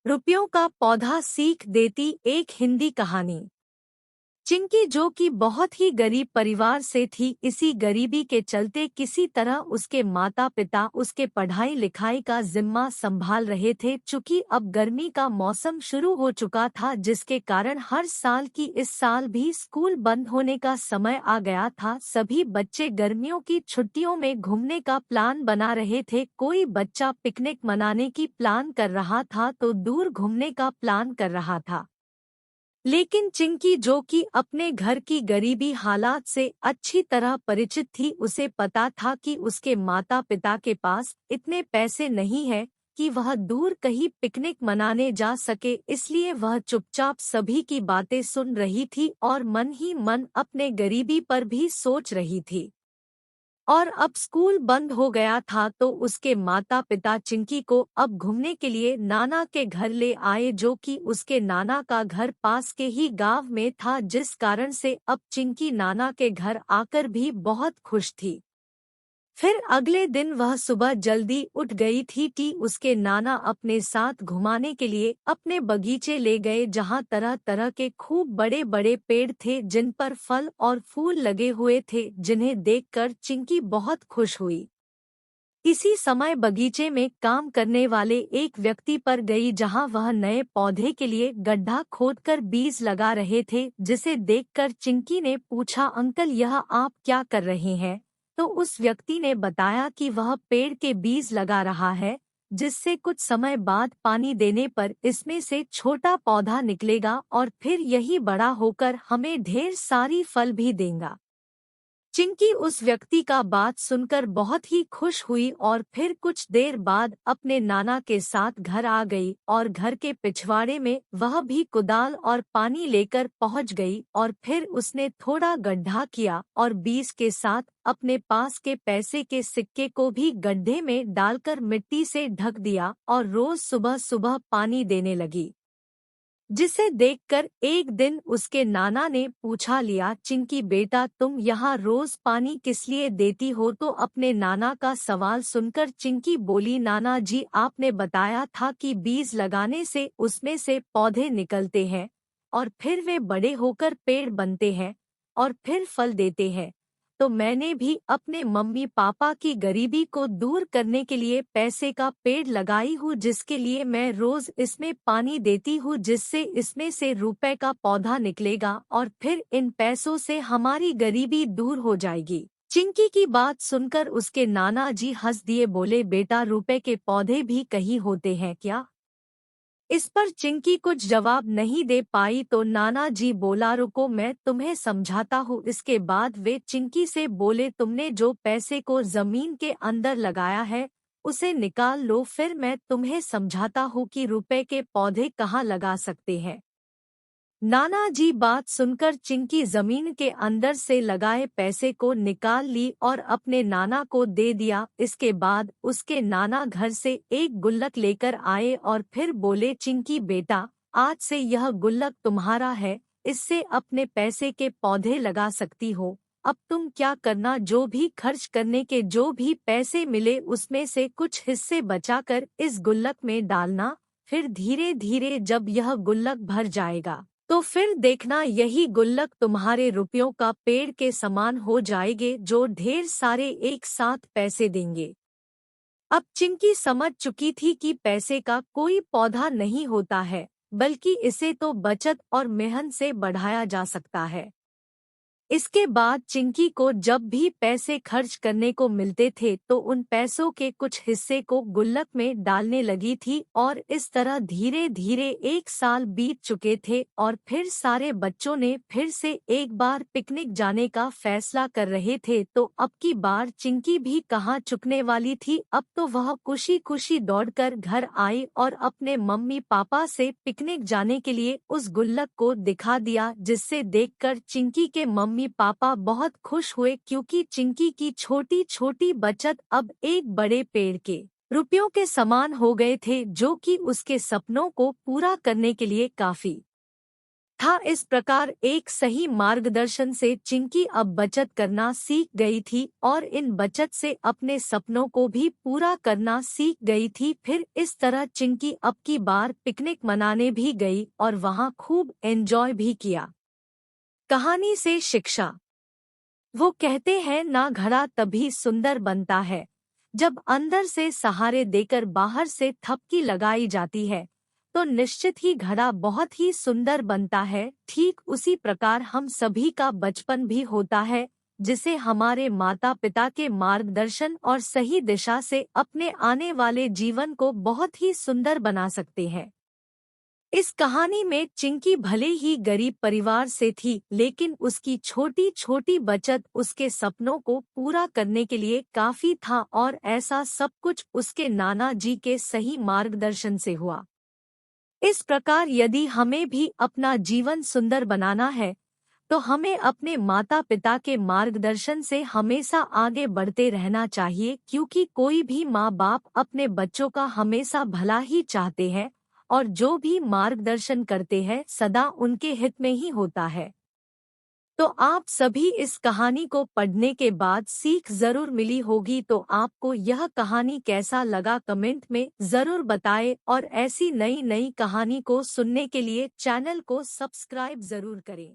रुपयों का पौधा सीख देती एक हिंदी कहानी। चिंकी जो कि बहुत ही गरीब परिवार से थी, इसी गरीबी के चलते किसी तरह उसके माता पिता उसके पढ़ाई लिखाई का जिम्मा संभाल रहे थे। चूंकि अब गर्मी का मौसम शुरू हो चुका था, जिसके कारण हर साल की इस साल भी स्कूल बंद होने का समय आ गया था। सभी बच्चे गर्मियों की छुट्टियों में घूमने का प्लान बना रहे थे। कोई बच्चा पिकनिक मनाने की प्लान कर रहा था तो दूर घूमने का प्लान कर रहा था। लेकिन चिंकी जो कि अपने घर की गरीबी हालात से अच्छी तरह परिचित थी, उसे पता था कि उसके माता पिता के पास इतने पैसे नहीं है कि वह दूर कहीं पिकनिक मनाने जा सके। इसलिए वह चुपचाप सभी की बातें सुन रही थी और मन ही मन अपने गरीबी पर भी सोच रही थी। और अब स्कूल बंद हो गया था तो उसके माता पिता चिंकी को अब घूमने के लिए नाना के घर ले आए, जो कि उसके नाना का घर पास के ही गांव में था, जिस कारण से अब चिंकी नाना के घर आकर भी बहुत खुश थी। फिर अगले दिन वह सुबह जल्दी उठ गई थी कि उसके नाना अपने साथ घुमाने के लिए अपने बगीचे ले गए, जहां तरह तरह के खूब बड़े बड़े पेड़ थे जिन पर फल और फूल लगे हुए थे, जिन्हें देखकर चिंकी बहुत खुश हुई। इसी समय बगीचे में काम करने वाले एक व्यक्ति पर गई, जहां वह नए पौधे के लिए गड्ढा खोदकर बीज लगा रहे थे, जिसे देखकर चिंकी ने पूछा, अंकल यह आप क्या कर रहे हैं? तो उस व्यक्ति ने बताया कि वह पेड़ के बीज लगा रहा है, जिससे कुछ समय बाद पानी देने पर इसमें से छोटा पौधा निकलेगा और फिर यही बड़ा होकर हमें ढेर सारी फल भी देगा। चिंकी उस व्यक्ति का बात सुनकर बहुत ही खुश हुई और फिर कुछ देर बाद अपने नाना के साथ घर आ गई और घर के पिछवाड़े में वह भी कुदाल और पानी लेकर पहुंच गई और फिर उसने थोड़ा गड्ढा किया और बीज के साथ अपने पास के पैसे के सिक्के को भी गड्ढे में डालकर मिट्टी से ढक दिया और रोज सुबह सुबह पानी देने लगी। जिसे देखकर एक दिन उसके नाना ने पूछा लिया, चिंकी बेटा तुम यहाँ रोज पानी किस लिए देती हो? तो अपने नाना का सवाल सुनकर चिंकी बोली, नाना जी आपने बताया था कि बीज लगाने से उसमें से पौधे निकलते हैं और फिर वे बड़े होकर पेड़ बनते हैं और फिर फल देते हैं। तो मैंने भी अपने मम्मी पापा की गरीबी को दूर करने के लिए पैसे का पेड़ लगाई हूँ, जिसके लिए मैं रोज इसमें पानी देती हूँ, जिससे इसमें से रुपए का पौधा निकलेगा और फिर इन पैसों से हमारी गरीबी दूर हो जाएगी। चिंकी की बात सुनकर उसके नाना जी हंस दिए, बोले बेटा रुपए के पौधे भी कहीं होते हैं क्या? इस पर चिंकी कुछ जवाब नहीं दे पाई तो नाना जी बोला, रुको मैं तुम्हें समझाता हूँ। इसके बाद वे चिंकी से बोले, तुमने जो पैसे को जमीन के अंदर लगाया है उसे निकाल लो, फिर मैं तुम्हें समझाता हूँ कि रुपए के पौधे कहाँ लगा सकते हैं। नाना जी बात सुनकर चिंकी जमीन के अंदर से लगाए पैसे को निकाल ली और अपने नाना को दे दिया। इसके बाद उसके नाना घर से एक गुल्लक लेकर आए और फिर बोले, चिंकी बेटा आज से यह गुल्लक तुम्हारा है, इससे अपने पैसे के पौधे लगा सकती हो। अब तुम क्या करना, जो भी खर्च करने के जो भी पैसे मिले उसमें से कुछ हिस्से बचाकर इस गुल्लक में डालना, फिर धीरे धीरे जब यह गुल्लक भर जाएगा तो फिर देखना यही गुल्लक तुम्हारे रुपयों का पेड़ के समान हो जाएंगे, जो ढेर सारे एक साथ पैसे देंगे। अब चिंकी समझ चुकी थी कि पैसे का कोई पौधा नहीं होता है, बल्कि इसे तो बचत और मेहनत से बढ़ाया जा सकता है। इसके बाद चिंकी को जब भी पैसे खर्च करने को मिलते थे तो उन पैसों के कुछ हिस्से को गुल्लक में डालने लगी थी और इस तरह धीरे धीरे एक साल बीत चुके थे और फिर सारे बच्चों ने फिर से एक बार पिकनिक जाने का फैसला कर रहे थे। तो अब की बार चिंकी भी कहाँ चुकने वाली थी। अब तो वह खुशी खुशी दौड़कर घर आई और अपने मम्मी पापा से पिकनिक जाने के लिए उस गुल्लक को दिखा दिया, जिससे देखकर चिंकी के मम्मी पापा बहुत खुश हुए, क्योंकि चिंकी की छोटी छोटी बचत अब एक बड़े पेड़ के रुपयों के समान हो गए थे, जो कि उसके सपनों को पूरा करने के लिए काफी था। इस प्रकार एक सही मार्गदर्शन से चिंकी अब बचत करना सीख गई थी और इन बचत से अपने सपनों को भी पूरा करना सीख गई थी। फिर इस तरह चिंकी अब की बार पिकनिक मनाने भी गई और वहां खूब एंजॉय भी किया। कहानी से शिक्षा। वो कहते हैं ना, घड़ा तभी सुंदर बनता है जब अंदर से सहारे देकर बाहर से थपकी लगाई जाती है, तो निश्चित ही घड़ा बहुत ही सुंदर बनता है। ठीक उसी प्रकार हम सभी का बचपन भी होता है, जिसे हमारे माता पिता के मार्गदर्शन और सही दिशा से अपने आने वाले जीवन को बहुत ही सुंदर बना सकते हैं। इस कहानी में चिंकी भले ही गरीब परिवार से थी, लेकिन उसकी छोटी छोटी बचत उसके सपनों को पूरा करने के लिए काफी था, और ऐसा सब कुछ उसके नाना जी के सही मार्गदर्शन से हुआ। इस प्रकार यदि हमें भी अपना जीवन सुंदर बनाना है, तो हमें अपने माता पिता के मार्गदर्शन से हमेशा आगे बढ़ते रहना चाहिए, क्योंकि कोई भी माँ बाप अपने बच्चों का हमेशा भला ही चाहते हैं और जो भी मार्गदर्शन करते हैं सदा उनके हित में ही होता है। तो आप सभी इस कहानी को पढ़ने के बाद सीख जरूर मिली होगी। तो आपको यह कहानी कैसा लगा कमेंट में जरूर बताएं, और ऐसी नई नई कहानी को सुनने के लिए चैनल को सब्सक्राइब जरूर करें।